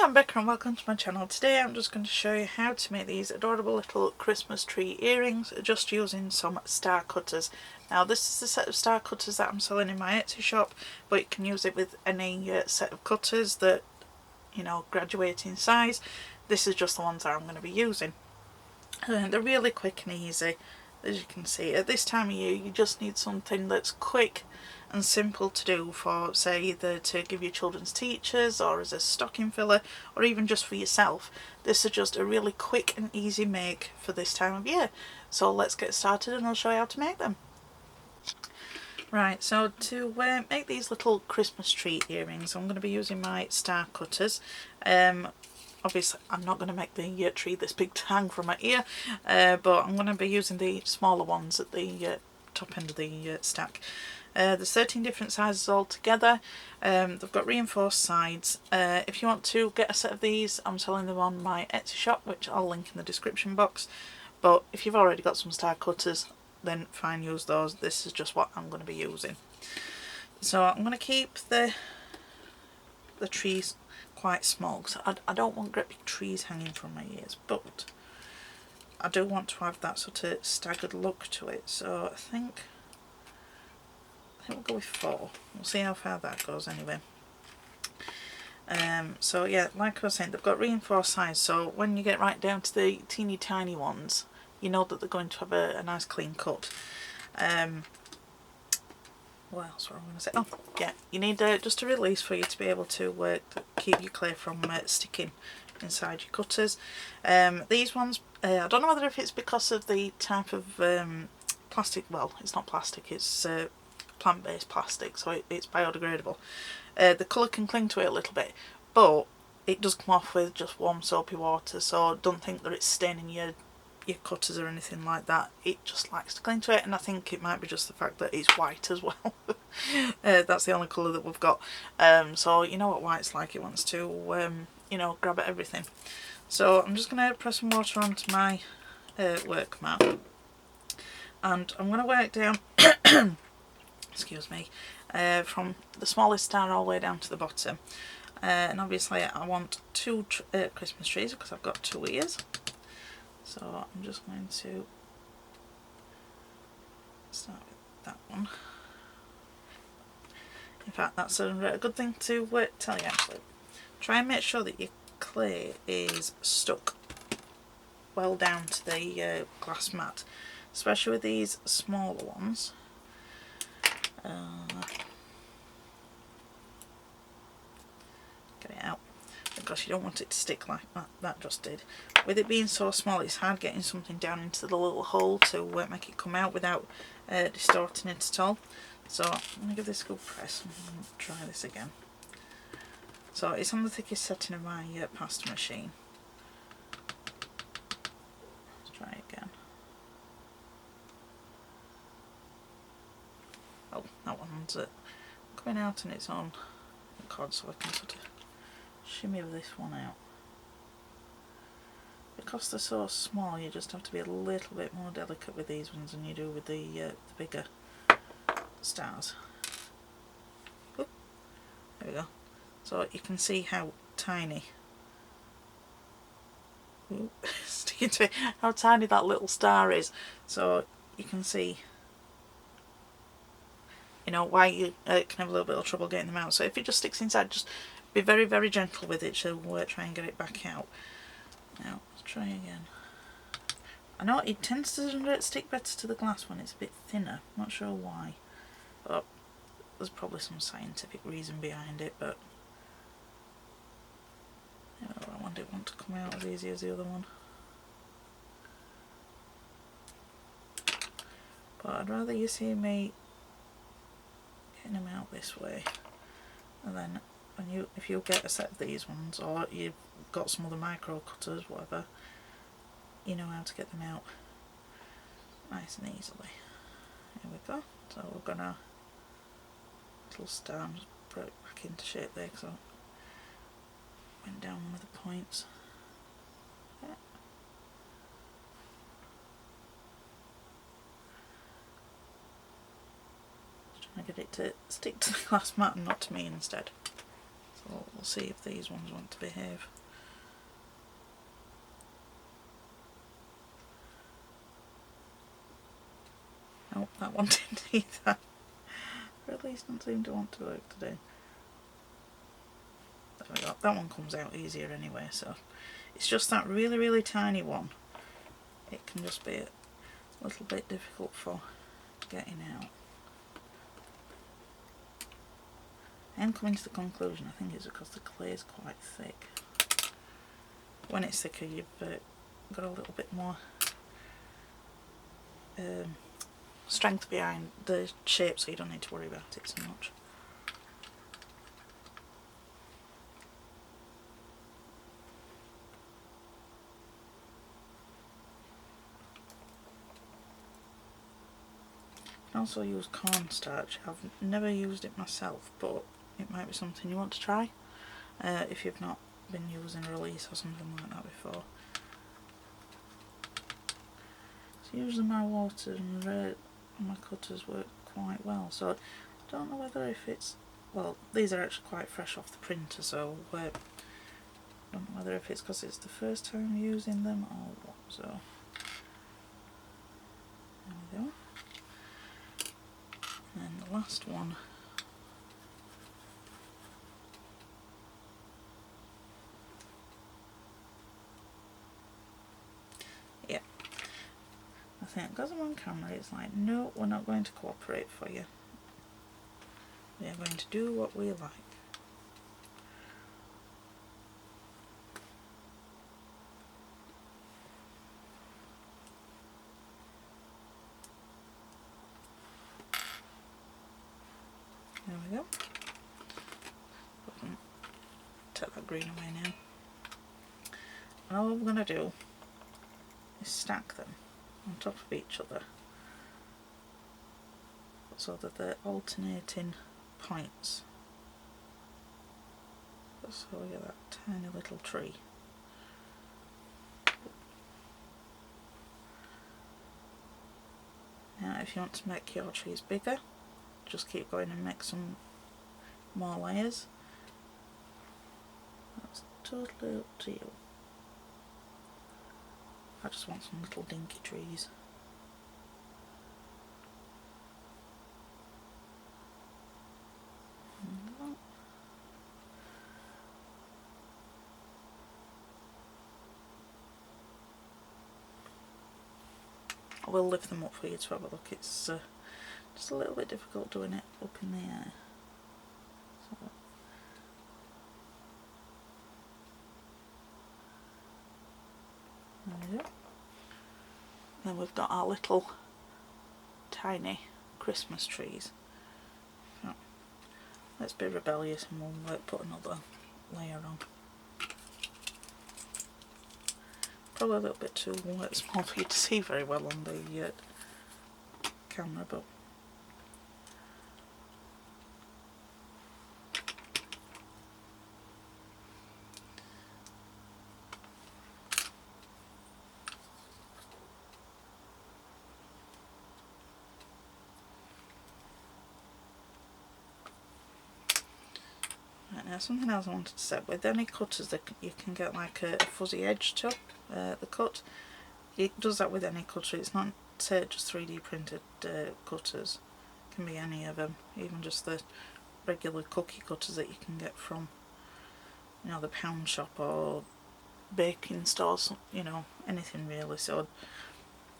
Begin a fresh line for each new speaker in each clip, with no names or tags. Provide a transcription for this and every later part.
Hi, I'm Becca and welcome to my channel. Today I'm just going to show you how to make these adorable little Christmas tree earrings just using some star cutters. Now this is the set of star cutters that I'm selling in my Etsy shop, but you can use it with any set of cutters that, you know, graduate in size. This is just the ones that I'm going to be using. They're really quick and easy. As you can see, at this time of year you just need something that's quick and simple to do for, say, either to give your children's teachers or as a stocking filler or even just for yourself. This is just a really quick and easy make for this time of year. So let's get started and I'll show you how to make them. Right, so to make these little Christmas tree earrings I'm going to be using my star cutters. Obviously I'm not going to make the tree this big to hang from my ear, but I'm going to be using the smaller ones at the top end of the stack. There's 13 different sizes altogether. They've got reinforced sides. If you want to get a set of these, I'm selling them on my Etsy shop, which I'll link in the description box. But if you've already got some star cutters, then fine, use those. This is just what I'm going to be using. So I'm going to keep the trees quite small because I don't want great big trees hanging from my ears, but I do want to have that sort of staggered look to it. So I think we'll go with 4. We'll see how far that goes anyway. So yeah, like I was saying, they've got reinforced sides, so when you get right down to the teeny tiny ones, you know that they're going to have a nice clean cut. What else were I going to say? Oh yeah, you need just a release for you to be able to keep your clay from sticking inside your cutters. These ones, I don't know whether if it's because of the type of plastic, well it's not plastic, it's plant-based plastic, so it's biodegradable. The colour can cling to it a little bit, but it does come off with just warm soapy water, so don't think that it's staining your cutters or anything like that. It just likes to cling to it, and I think it might be just the fact that it's white as well. That's the only colour that we've got, so you know what white's like, it wants to you know, grab at everything. So I'm just going to press some water onto my work mat, and I'm going to work down excuse me, from the smallest star all the way down to the bottom. And obviously I want 2 Christmas trees because I've got 2 ears. So I'm just going to start with that one. In fact, that's a good thing to tell you actually. Try and make sure that your clay is stuck well down to the glass mat, especially with these smaller ones. Get it out, because you don't want it to stick like that just did. With it being so small, it's hard getting something down into the little hole to make it come out without distorting it at all. So I'm going to give this a good press and try this again. So it's on the thickest setting of my pasta machine. Let's try it again. Oh, that one's coming out on its own accord, so I can sort of shimmy this one out. Because they're so small, you just have to be a little bit more delicate with these ones than you do with the bigger stars. Oop, there we go. So you can see how tiny, sticking to it, how tiny that little star is. So you can see, you know, why you can have a little bit of trouble getting them out. So if it just sticks inside, just be very, very gentle with it to try and get it back out. Now, let's try again. I know it tends to stick better to the glass when it's a bit thinner, not sure why, but there's probably some scientific reason behind it, but you know, I want it to come out as easy as the other one. But I'd rather you see me getting them out this way, and then when if you get a set of these ones, or you've got some other micro cutters, whatever, you know how to get them out nice and easily. Here we go. So we're gonna little star, just put it back into shape there because I went down one of the points. Yeah. Just trying to get it to stick to the glass mat and not to me instead. So We'll see if these ones want to behave. Oh, that one didn't either. Or at least don't seem to want to work today. There we go. That one comes out easier anyway, so it's just that really, really tiny one. It can just be a little bit difficult for getting out. I am coming to the conclusion, I think it's because the clay is quite thick. When it's thicker, you've got a little bit more strength behind the shape, so you don't need to worry about it so much. You can also use cornstarch. I've never used it myself, but it might be something you want to try if you've not been using Release or something like that before. So usually my water and my cutters work quite well, so I don't know whether if it's, well, these are actually quite fresh off the printer, so I don't know whether if it's because it's the first time using them or what. So there we go. And then the last one, yeah, I think because I'm on camera it's like, no, we're not going to cooperate for you, we are going to do what we like. There we go. Take that green away now. And all we're going to do is stack them on top of each other so that they're alternating points. So we get that tiny little tree. Now if you want to make your trees bigger, just keep going and make some more layers. That's totally up to you. I just want some little dinky trees. I will lift them up for you to have a look. It's just a little bit difficult doing it up in the air. So, there we go. Then we've got our little tiny Christmas trees. So, let's be rebellious and we'll put another layer on. Probably a little bit too small for you to see very well on the camera, but right, now something else I wanted to say, with any cutters that you can get like a fuzzy edge to the cut. It does that with any cutter. It's not just 3D printed cutters. It can be any of them, even just the regular cookie cutters that you can get from, you know, the pound shop or baking stores, you know, anything really. So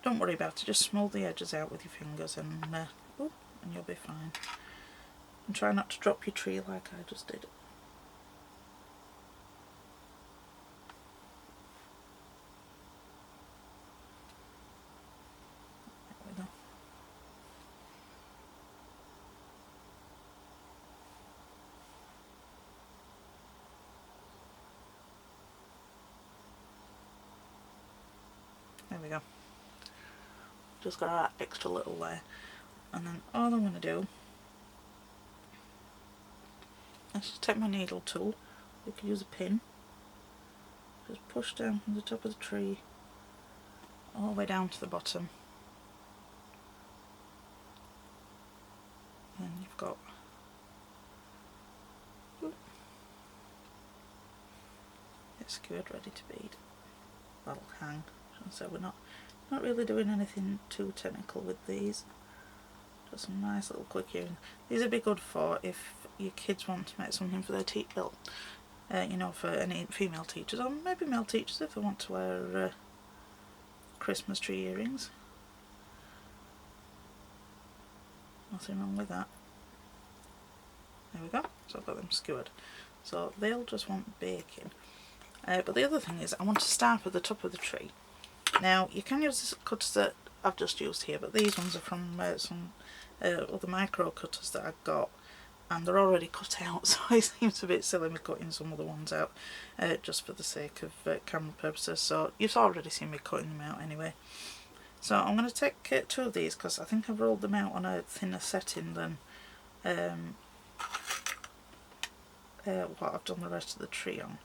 don't worry about it, just smooth the edges out with your fingers and you'll be fine. And try not to drop your tree like I just did. There we go. Just got that extra little layer. And then all I'm going to do is just take my needle tool. You can use a pin. Just push down from the top of the tree all the way down to the bottom. And you've got get skewered, ready to bead. That'll hang. So we're not really doing anything too technical with these. Just some nice little quick earrings. These would be good for if your kids want to make something for their you know, for any female teachers, or maybe male teachers if they want to wear Christmas tree earrings. Nothing wrong with that. There we go. So I've got them skewered. So they'll just want baking. But the other thing is, I want to start at the top of the tree. Now you can use the cutters that I've just used here, but these ones are from some other micro cutters that I've got, and they're already cut out, so it seems a bit silly me cutting some other ones out just for the sake of camera purposes. So you've already seen me cutting them out anyway. So I'm going to take 2 of these because I think I've rolled them out on a thinner setting than what I've done the rest of the tree on,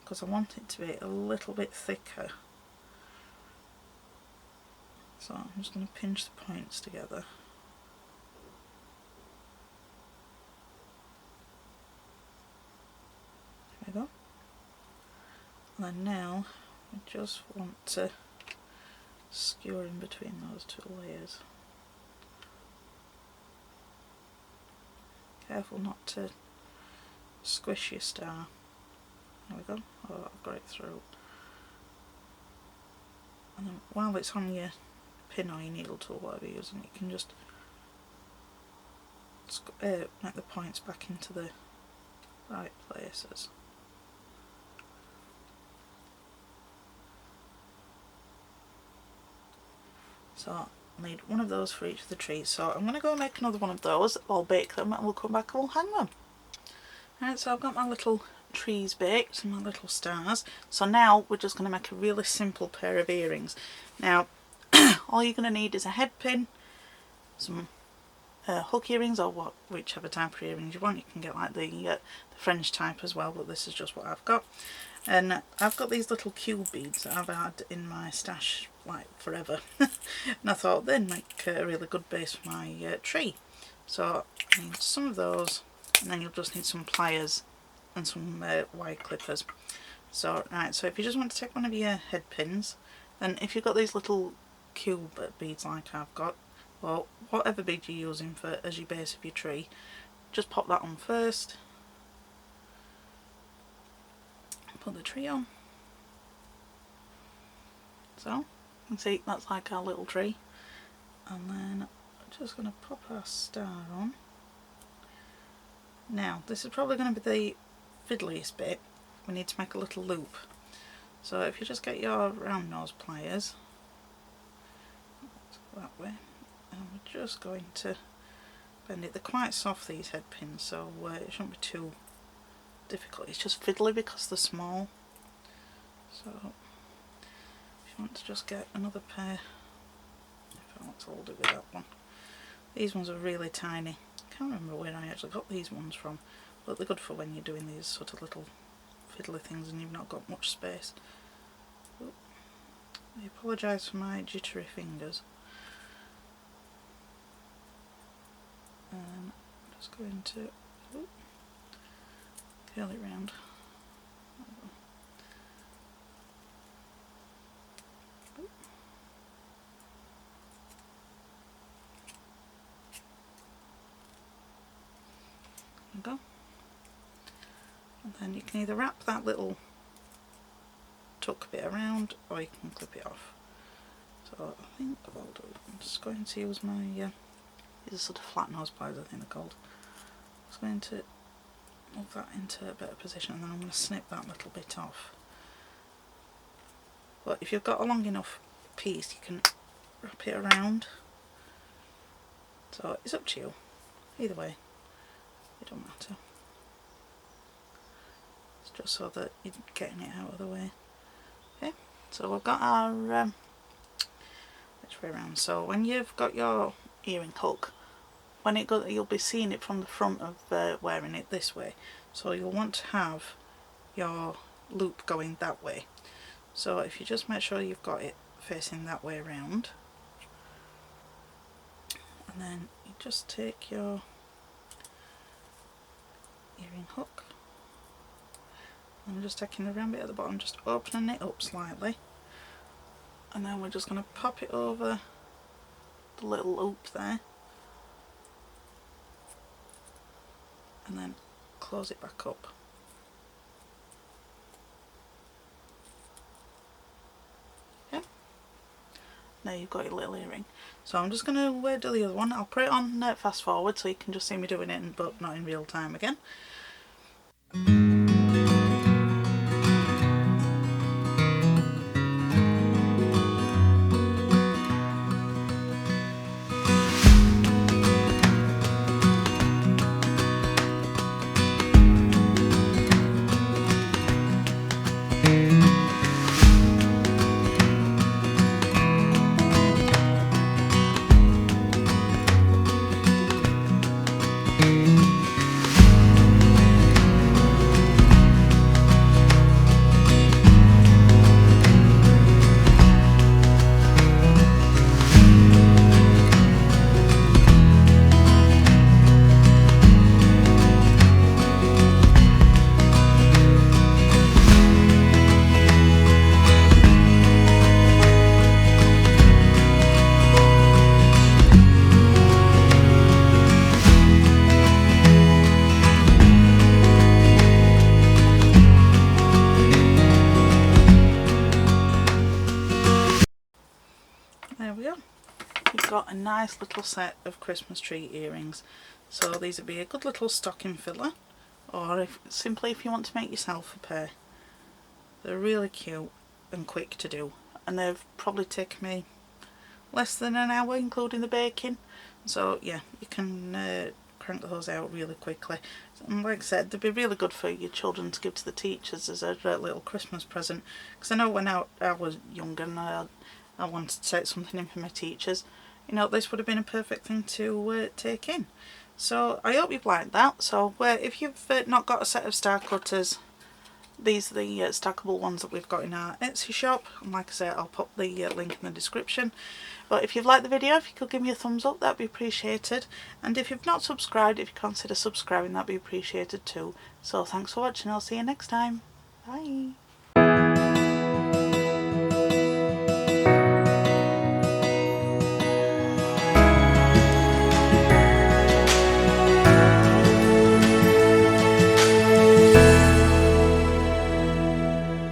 because I want it to be a little bit thicker. So I'm just going to pinch the points together. There we go. And then now we just want to skewer in between those 2 layers. Careful not to squish your star. There we go. Oh, I've got it through. And then while it's on your pin or your needle tool, whatever you're using, you can just make the points back into the right places. So I need one of those for each of the trees. So I'm going to go and make another one of those. I'll bake them and we'll come back and we'll hang them. Alright, so I've got my little trees baked and my little stars. So now we're just going to make a really simple pair of earrings. Now all you're going to need is a head pin, some hook earrings, or whichever type of earrings you want. You can get like the French type as well, but this is just what I've got. And I've got these little cube beads that I've had in my stash like forever. And I thought they'd make a really good base for my tree. So I need some of those, and then you'll just need some pliers and some wire clippers. So right, so if you just want to take one of your head pins, and if you've got these little cube beads like I've got, or whatever bead you're using for as your base of your tree, just pop that on first. Put the tree on. So you can see that's like our little tree. And then I'm just going to pop our star on. Now this is probably going to be the fiddliest bit. We need to make a little loop. So if you just get your round nose pliers, that way, and we're just going to bend it. They're quite soft, these head pins, so it shouldn't be too difficult. It's just fiddly because they're small. So if you want to just get another pair, if I want to hold it with that one. These ones are really tiny. I can't remember where I actually got these ones from, but they're good for when you're doing these sort of little fiddly things and you've not got much space. I apologise for my jittery fingers. And I'm just going to curl it round. There we go. And then you can either wrap that little tuck bit around or you can clip it off. So I think what I'll do, I'm just going to use my these are sort of flat nose pliers, I think they're called. I'm just going to move that into a better position and then I'm going to snip that little bit off. But if you've got a long enough piece you can wrap it around. So it's up to you. Either way, it don't matter. It's just so that you're getting it out of the way. Okay, so we've got our which way around. So when you've got your earring hook, when it goes, you'll be seeing it from the front of wearing it this way. So you'll want to have your loop going that way. So if you just make sure you've got it facing that way around, and then you just take your earring hook I'm just taking the round bit at the bottom, just opening it up slightly, and then we're just going to pop it over the little loop there, and then close it back up. Okay, now you've got your little earring. So I'm just going to do the other one. I'll put it on fast forward so you can just see me doing it, but not in real time again. There we go. You've got a nice little set of Christmas tree earrings. So these would be a good little stocking filler, or simply if you want to make yourself a pair. They're really cute and quick to do, and they've probably taken me less than an hour including the baking. So yeah, you can crank those out really quickly. And like I said, they'd be really good for your children to give to the teachers as a little Christmas present, because I know when I was younger and I wanted to take something in for my teachers, you know, this would have been a perfect thing to take in. So I hope you've liked that. So if you've not got a set of star cutters, these are the stackable ones that we've got in our Etsy shop, and like I said, I'll pop the link in the description. But if you've liked the video, if you could give me a thumbs up, that'd be appreciated. And if you've not subscribed, if you consider subscribing, that'd be appreciated too. So thanks for watching, I'll see you next time. Bye.